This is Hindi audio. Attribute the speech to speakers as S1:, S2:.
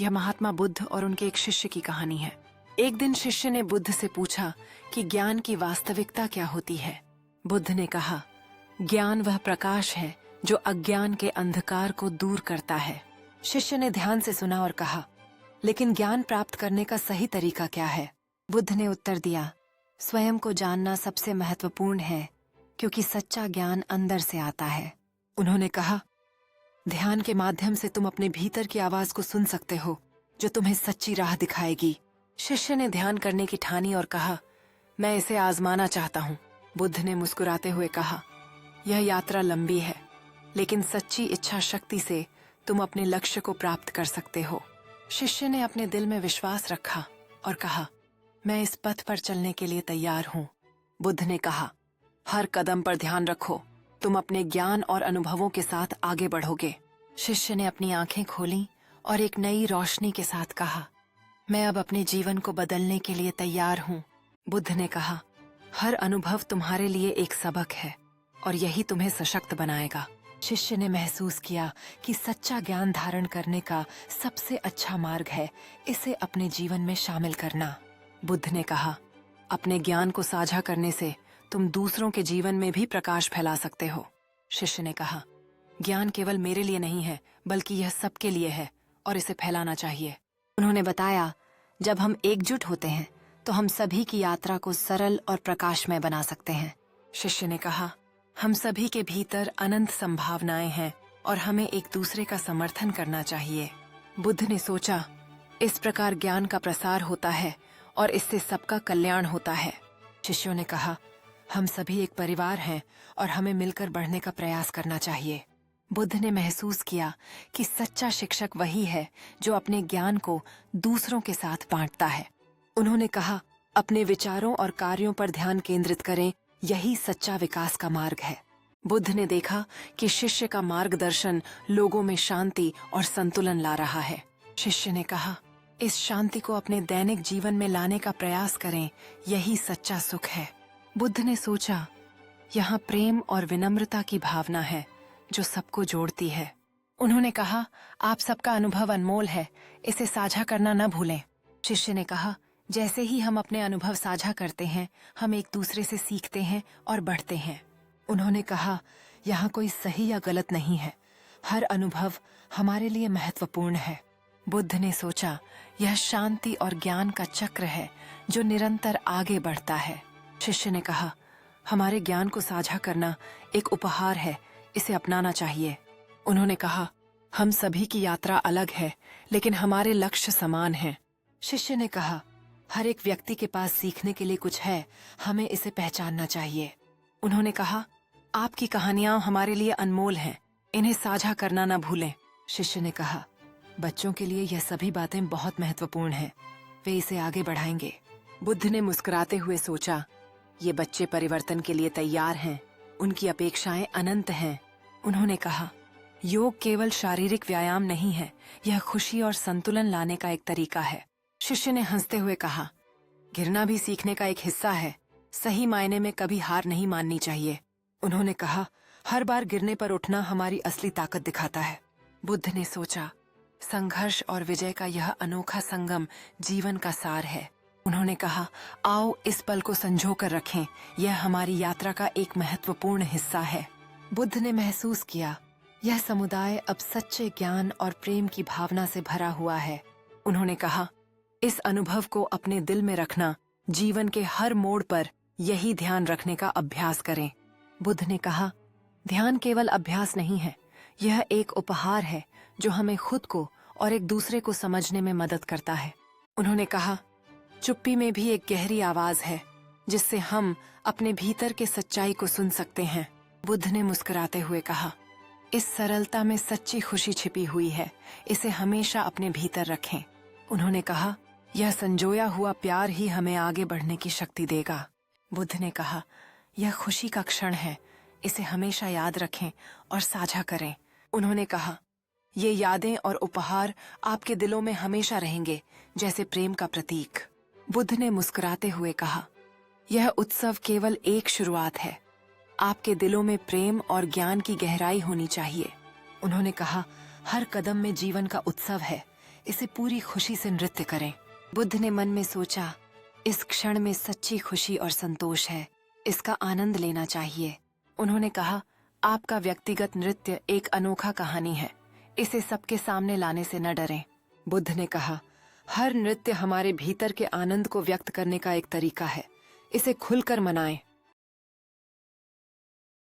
S1: यह महात्मा बुद्ध और उनके एक शिष्य की कहानी है। एक दिन शिष्य ने बुद्ध से पूछा कि ज्ञान की वास्तविकता क्या होती है। बुद्ध ने कहा, ज्ञान वह प्रकाश है जो अज्ञान के अंधकार को दूर करता है। शिष्य ने ध्यान से सुना और कहा, लेकिन ज्ञान प्राप्त करने का सही तरीका क्या है? बुद्ध ने उत्तर दिया, स्वयं को जानना सबसे महत्वपूर्ण है, क्योंकि सच्चा ज्ञान अंदर से आता है। उन्होंने कहा, ध्यान के माध्यम से तुम अपने भीतर की आवाज को सुन सकते हो, जो तुम्हें सच्ची राह दिखाएगी। शिष्य ने ध्यान करने की ठानी और कहा, मैं इसे आजमाना चाहता हूँ। बुद्ध ने मुस्कुराते हुए कहा, यह यात्रा लंबी है, लेकिन सच्ची इच्छा शक्ति से तुम अपने लक्ष्य को प्राप्त कर सकते हो। शिष्य ने अपने दिल में विश्वास रखा और कहा, मैं इस पथ पर चलने के लिए तैयार हूँ। बुद्ध ने कहा, हर कदम पर ध्यान रखो, तुम अपने ज्ञान और अनुभवों के साथ आगे बढ़ोगे। शिष्य ने अपनी आंखें खोलीं और एक नई रोशनी के साथ कहा, मैं अब अपने जीवन को बदलने के लिए तैयार हूँ। बुद्ध ने कहा, हर अनुभव तुम्हारे लिए एक सबक है और यही तुम्हें सशक्त बनाएगा। शिष्य ने महसूस किया कि सच्चा ज्ञान धारण करने का सबसे अच्छा मार्ग है इसे अपने जीवन में शामिल करना। बुद्ध ने कहा, अपने ज्ञान को साझा करने से तुम दूसरों के जीवन में भी प्रकाश फैला सकते हो। शिष्य ने कहा, ज्ञान केवल मेरे लिए नहीं है, बल्कि यह सबके लिए है और इसे फैलाना चाहिए। उन्होंने बताया, जब हम एकजुट होते हैं तो हम सभी की यात्रा को सरल और प्रकाशमय बना सकते हैं। शिष्य ने कहा, हम सभी के भीतर अनंत संभावनाएं हैं और हमें एक दूसरे का समर्थन करना चाहिए। बुद्ध ने सोचा, इस प्रकार ज्ञान का प्रसार होता है और इससे सबका कल्याण होता है। शिष्यों ने कहा, हम सभी एक परिवार हैं और हमें मिलकर बढ़ने का प्रयास करना चाहिए। बुद्ध ने महसूस किया कि सच्चा शिक्षक वही है जो अपने ज्ञान को दूसरों के साथ बांटता है। उन्होंने कहा, अपने विचारों और कार्यों पर ध्यान केंद्रित करें, यही सच्चा विकास का मार्ग है। बुद्ध ने देखा कि शिष्य का मार्गदर्शन लोगों में शांति और संतुलन ला रहा है। शिष्य ने कहा, इस शांति को अपने दैनिक जीवन में लाने का प्रयास करें, यही सच्चा सुख है। बुद्ध ने सोचा, यहाँ प्रेम और विनम्रता की भावना है जो सबको जोड़ती है। उन्होंने कहा, आप सबका अनुभव अनमोल है, इसे साझा करना न भूलें। शिष्य ने कहा, जैसे ही हम अपने अनुभव साझा करते हैं, हम एक दूसरे से सीखते हैं और बढ़ते हैं। उन्होंने कहा, यहाँ कोई सही या गलत नहीं है, हर अनुभव हमारे लिए महत्वपूर्ण है। बुद्ध ने सोचा, यह शांति और ज्ञान का चक्र है जो निरंतर आगे बढ़ता है। शिष्य ने कहा, हमारे ज्ञान को साझा करना एक उपहार है, इसे अपनाना चाहिए। उन्होंने कहा, हम सभी की यात्रा अलग है, लेकिन हमारे लक्ष्य समान हैं। शिष्य ने कहा, हर एक व्यक्ति के पास सीखने के लिए कुछ है, हमें इसे पहचानना चाहिए। उन्होंने कहा, आपकी कहानियां हमारे लिए अनमोल हैं, इन्हें साझा करना न भूलें। शिष्य ने कहा, बच्चों के लिए यह सभी बातें बहुत महत्वपूर्ण हैं, वे इसे आगे बढ़ाएंगे। बुद्ध ने मुस्कुराते हुए सोचा, ये बच्चे परिवर्तन के लिए तैयार हैं, उनकी अपेक्षाएं अनंत हैं। उन्होंने कहा, योग केवल शारीरिक व्यायाम नहीं है, यह खुशी और संतुलन लाने का एक तरीका है। शिष्य ने हंसते हुए कहा, गिरना भी सीखने का एक हिस्सा है, सही मायने में कभी हार नहीं माननी चाहिए। उन्होंने कहा, हर बार गिरने पर उठना हमारी असली ताकत दिखाता है। बुद्ध ने सोचा, संघर्ष और विजय का यह अनोखा संगम जीवन का सार है। उन्होंने कहा, आओ इस पल को संजो कर रखें, यह हमारी यात्रा का एक महत्वपूर्ण हिस्सा है। बुद्ध ने महसूस किया, यह समुदाय अब सच्चे ज्ञान और प्रेम की भावना से भरा हुआ है। उन्होंने कहा, इस अनुभव को अपने दिल में रखना, जीवन के हर मोड़ पर यही ध्यान रखने का अभ्यास करें। बुद्ध ने कहा, ध्यान केवल अभ्यास नहीं है, यह एक उपहार है जो हमें खुद को और एक दूसरे को समझने में मदद करता है। उन्होंने कहा, चुप्पी में भी एक गहरी आवाज है जिससे हम अपने भीतर के सच्चाई को सुन सकते हैं। बुद्ध ने मुस्कुराते हुए कहा, इस सरलता में सच्ची खुशी छिपी हुई है, इसे हमेशा अपने भीतर रखें। उन्होंने कहा, यह संजोया हुआ प्यार ही हमें आगे बढ़ने की शक्ति देगा। बुद्ध ने कहा, यह खुशी का क्षण है, इसे हमेशा याद रखें और साझा करें। उन्होंने कहा, ये यादें और उपहार आपके दिलों में हमेशा रहेंगे, जैसे प्रेम का प्रतीक। बुद्ध ने मुस्कुराते हुए कहा, यह उत्सव केवल एक शुरुआत है, आपके दिलों में प्रेम और ज्ञान की गहराई होनी चाहिए। उन्होंने कहा, हर कदम में जीवन का उत्सव है, इसे पूरी खुशी से नृत्य करें। बुद्ध ने मन में सोचा, इस क्षण में सच्ची खुशी और संतोष है, इसका आनंद लेना चाहिए। उन्होंने कहा, आपका व्यक्तिगत नृत्य एक अनोखा कहानी है, इसे सबके सामने लाने से न डरें। बुद्ध ने कहा, हर नृत्य हमारे भीतर के आनंद को व्यक्त करने का एक तरीका है, इसे खुलकर मनाएं।